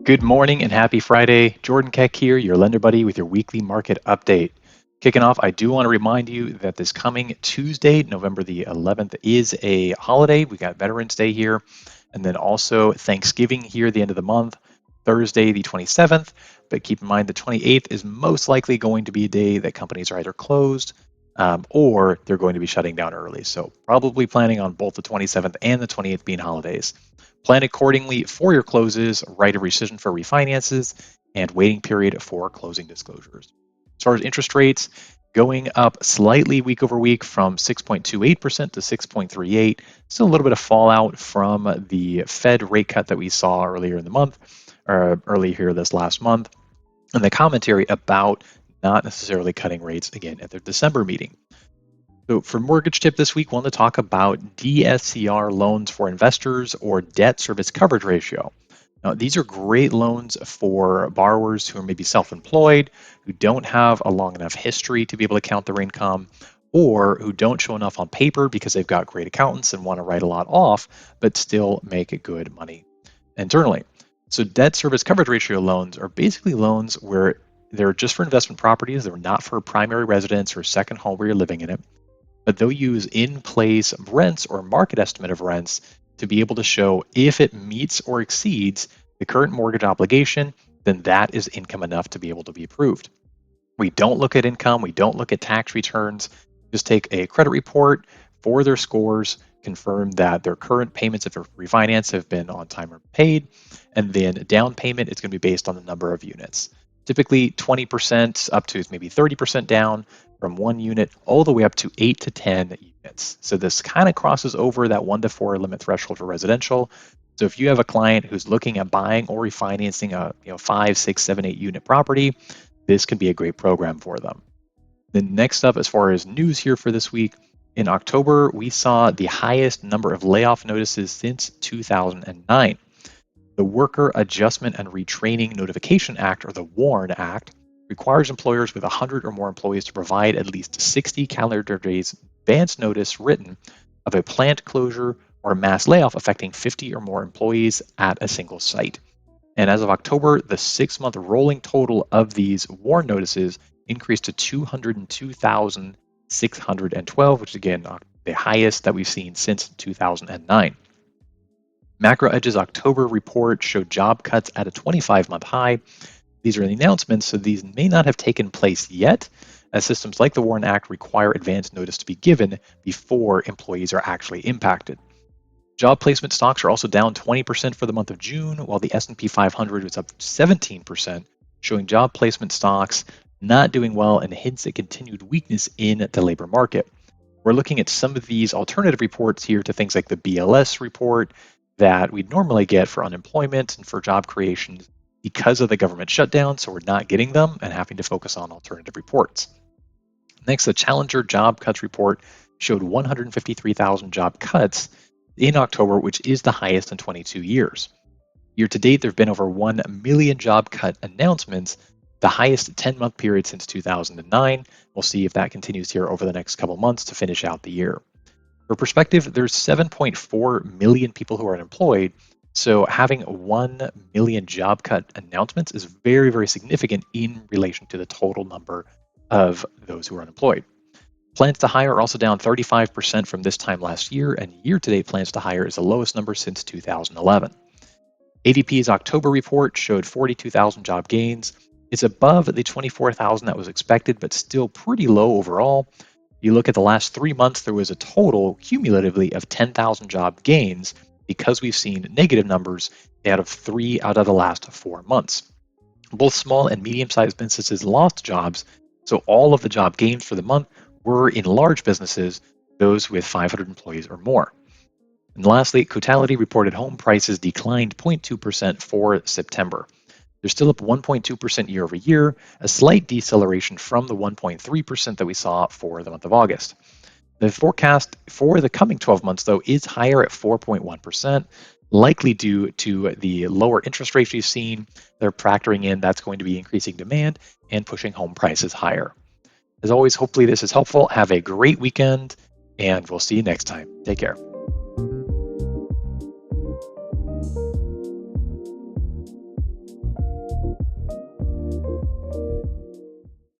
Good morning and happy Friday. Jordan Keck here, your lender buddy with your weekly market update. Kicking off, I do want to remind you that this coming Tuesday, November the 11th, is a holiday. We got Veterans Day here, and then also Thanksgiving here at the end of the month, Thursday the 27th. But keep in mind the 28th is most likely going to be a day that companies are either closed or they're going to be shutting down early. So probably planning on both the 27th and the 28th being holidays. Plan accordingly for your closes, right of rescission for refinances, and waiting period for closing disclosures. As far as interest rates, going up slightly week over week from 6.28% to 6.38. Still a little bit of fallout from the Fed rate cut that we saw earlier in the month, or early here this last month, and the commentary about not necessarily cutting rates again at their December meeting. So for mortgage tip this week, we want to talk about DSCR loans for investors or debt service coverage ratio. Now, these are great loans for borrowers who are maybe self-employed, who don't have a long enough history to be able to count their income, or who don't show enough on paper because they've got great accountants and want to write a lot off, but still make good money internally. So debt service coverage ratio loans are basically loans where they're just for investment properties. They're not for primary residence or second home where you're living in it, but they'll use in-place rents or market estimate of rents to be able to show if it meets or exceeds the current mortgage obligation, then that is income enough to be able to be approved. We don't look at income, we don't look at tax returns, just take a credit report for their scores, confirm that their current payments if they're refinance have been on time or paid, and then down payment is going to be based on the number of units. Typically 20% up to maybe 30% down from one unit all the way up to 8 to 10 units. So this kind of crosses over that 1 to 4 limit threshold for residential. So if you have a client who's looking at buying or refinancing a 5, 6, 7, 8 unit property, this can be a great program for them. Then next up, as far as news here for this week, in October, we saw the highest number of layoff notices since 2009. The Worker Adjustment and Retraining Notification Act, or the WARN Act, requires employers with 100 or more employees to provide at least 60 calendar days advance notice written of a plant closure or mass layoff affecting 50 or more employees at a single site. And as of October, the 6-month rolling total of these WARN notices increased to 202,612, which is again the highest that we've seen since 2009. MacroEdge's October report showed job cuts at a 25-month high. These are the announcements, so these may not have taken place yet, as systems like the WARN Act require advance notice to be given before employees are actually impacted. Job placement stocks are also down 20% for the month of June, while the S&P 500 was up 17%, showing job placement stocks not doing well and hints at continued weakness in the labor market. We're looking at some of these alternative reports here to things like the BLS report that we'd normally get for unemployment and for job creation because of the government shutdown, so we're not getting them and having to focus on alternative reports. Next, the Challenger Job Cuts report showed 153,000 job cuts in October, which is the highest in 22 years. Year to date, there have been over 1 million job cut announcements, the highest 10-month period since 2009. We'll see if that continues here over the next couple months to finish out the year. For perspective, there's 7.4 million people who are unemployed, so having 1 million job cut announcements is very, very significant in relation to the total number of those who are unemployed. Plans to hire are also down 35% from this time last year, and year-to-date plans to hire is the lowest number since 2011. ADP's October report showed 42,000 job gains. It's above the 24,000 that was expected, but still pretty low overall. You look at the last 3 months, there was a total cumulatively of 10,000 job gains because we've seen negative numbers out of 3 out of the last 4 months. Both small and medium-sized businesses lost jobs, so all of the job gains for the month were in large businesses, those with 500 employees or more. And lastly, Cotality reported home prices declined 0.2% for September. They're still up 1.2% year over year, a slight deceleration from the 1.3% that we saw for the month of August. The forecast for the coming 12 months, though, is higher at 4.1%, likely due to the lower interest rates we've seen. They're factoring in that's going to be increasing demand and pushing home prices higher. As always, hopefully this is helpful. Have a great weekend, and we'll see you next time. Take care.